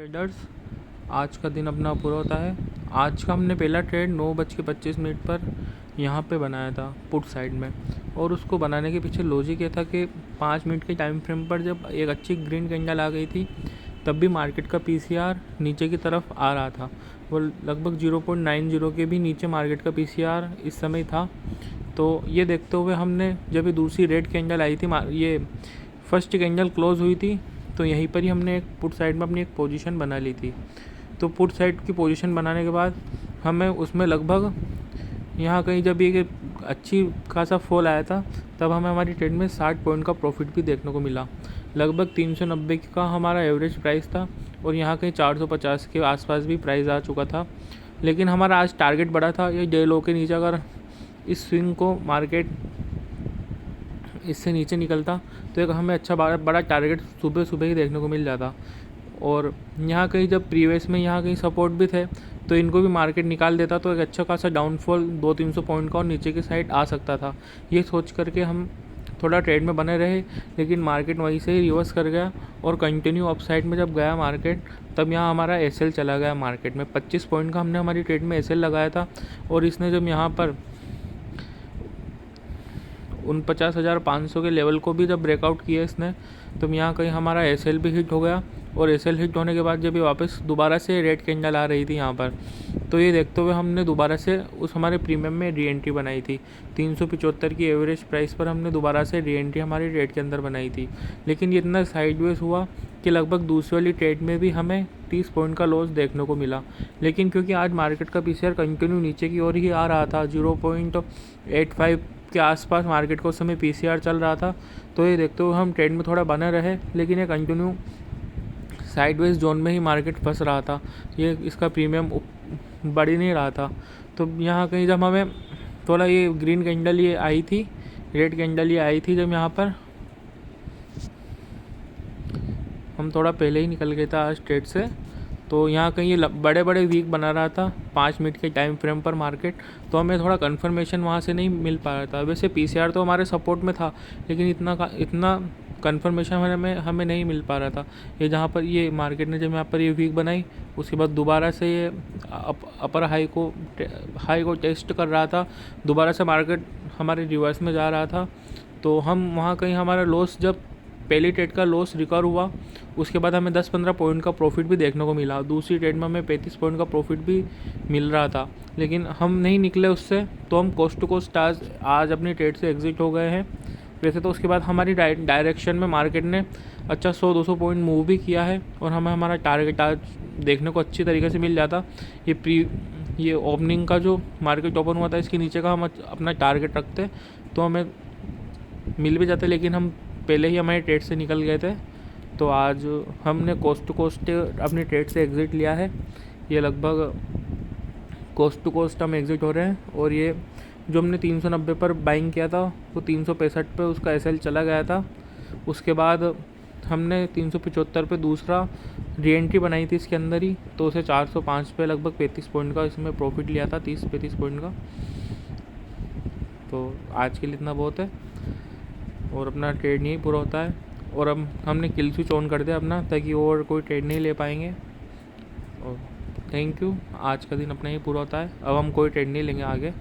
Traders, आज का दिन अपना पूरा होता है। आज का हमने पहला ट्रेड 9:25 पर यहाँ पे बनाया था पुट साइड में, और उसको बनाने के पीछे लॉजिक ये था कि 5 मिनट के टाइम फ्रेम पर जब एक अच्छी ग्रीन कैंडल आ गई थी तब भी मार्केट का पीसीआर नीचे की तरफ आ रहा था। वो लगभग 0.90 के भी नीचे मार्केट का पीसीआर इस समय था। तो ये देखते हुए हमने जब ये दूसरी रेड कैंडल आई थी, ये फर्स्ट कैंडल क्लोज हुई थी, तो यहीं पर ही हमने एक पुट साइड में अपनी एक पोजीशन बना ली थी। तो पुट साइड की पोजीशन बनाने के बाद हमें उसमें लगभग यहाँ कहीं जब ये अच्छी खासा फॉल आया था तब हमें हमारी ट्रेड में 60 पॉइंट का प्रॉफिट भी देखने को मिला। लगभग 390 का हमारा एवरेज प्राइस था और यहाँ कहीं 450 के आसपास भी प्राइस आ चुका था। लेकिन हमारा आज टारगेट बड़ा था, ये डे लो के नीचे अगर इस स्विंग को मार्केट इससे नीचे निकलता तो एक हमें अच्छा बड़ा टारगेट सुबह सुबह ही देखने को मिल जाता। और यहाँ कहीं जब प्रीवियस में यहाँ कहीं सपोर्ट भी थे तो इनको भी मार्केट निकाल देता तो एक अच्छा खासा डाउनफॉल 200-300 पॉइंट का और नीचे की साइड आ सकता था। ये सोच करके हम थोड़ा ट्रेड में बने रहे, लेकिन मार्केट वहीं से ही रिवर्स कर गया और कंटिन्यू अप साइड में जब गया मार्केट तब यहाँ हमारा एसएल चला गया मार्केट में। 25 पॉइंट का हमने हमारी ट्रेड में एसएल लगाया था और इसने जब यहाँ पर 49,500 के लेवल को भी जब ब्रेकआउट किया इसने, तो यहाँ कहीं हमारा एसएल भी हिट हो गया। और एसएल हिट होने के बाद जब ये वापस दोबारा से रेड कैंडल आ रही थी यहाँ पर, तो ये देखते हुए हमने दोबारा से उस हमारे प्रीमियम में री एंट्री बनाई थी। 375 की एवरेज प्राइस पर हमने दोबारा से री एंट्री हमारी ट्रेड के अंदर बनाई थी। लेकिन ये इतना साइडवेज हुआ कि लगभग दूसरी वाली ट्रेड में भी हमें 30 पॉइंट का लॉस देखने को मिला। लेकिन क्योंकि आज मार्केट का पीसीआर कंटिन्यू नीचे की ओर ही आ रहा था, 0.85 के आसपास मार्केट को उस समय पीसीआर चल रहा था, तो ये देखते हुए हम ट्रेड में थोड़ा बने रहे। लेकिन ये कंटिन्यू साइडवेज जोन में ही मार्केट फंस रहा था, ये इसका प्रीमियम बढ़ ही नहीं रहा था। तो यहाँ कहीं जब हमें थोड़ा ये ग्रीन कैंडल ये आई थी, रेड कैंडल ये आई थी, जब यहाँ पर हम थोड़ा पहले ही निकल गए था आज ट्रेड से, तो यहाँ कहीं ये बड़े बड़े वीक बना रहा था 5 मिनट के टाइम फ्रेम पर मार्केट, तो हमें थोड़ा कंफर्मेशन वहाँ से नहीं मिल पा रहा था। वैसे पीसीआर तो हमारे सपोर्ट में था, लेकिन इतना कंफर्मेशन हमें नहीं मिल पा रहा था। ये जहाँ पर ये मार्केट ने जब यहाँ पर ये वीक बनाई, उसके बाद दोबारा से ये अपर हाई को टेस्ट कर रहा था, दोबारा से मार्केट हमारे रिवर्स में जा रहा था। तो हम वहाँ कहीं हमारा लॉस, जब पहली ट्रेड का लॉस रिकवर हुआ उसके बाद हमें 10-15 पॉइंट का प्रॉफिट भी देखने को मिला। दूसरी ट्रेड में हमें 35 पॉइंट का प्रॉफिट भी मिल रहा था, लेकिन हम नहीं निकले उससे, तो हम कोस्ट टू कोस्ट आज अपनी ट्रेड से एग्जिट हो गए हैं। वैसे तो उसके बाद हमारी डायरेक्शन में मार्केट ने अच्छा 100-200 पॉइंट मूव भी किया है और हमें हमारा टारगेट आज देखने को अच्छी तरीके से मिल जाता। ये ओपनिंग का जो मार्केट ओपन हुआ था इसके नीचे का हम अपना टारगेट रखते तो हमें मिल भी जाते, लेकिन हम पहले ही हमारे ट्रेड से निकल गए थे। तो आज हमने कोस्ट टू कोस्ट अपनी ट्रेड से एग्ज़िट लिया है। ये लगभग कोस्ट टू कोस्ट हम एग्ज़िट हो रहे हैं। और ये जो हमने 390 पर बाइंग किया था वो 365 पे उसका एसएल चला गया था। उसके बाद हमने 375 पे दूसरा री एंट्री बनाई थी इसके अंदर ही, तो उसे 405 पे लगभग 35 पॉइंट का इसमें प्रॉफिट लिया था, 30-35 पॉइंट का। तो आज के लिए इतना बहुत है और अपना ट्रेड नहीं पूरा होता है। और अब हमने किल स्विच ऑन कर दिया अपना, ताकि और कोई ट्रेड नहीं ले पाएंगे। और थैंक यू, आज का दिन अपना ही पूरा होता है। अब हम कोई ट्रेड नहीं लेंगे आगे।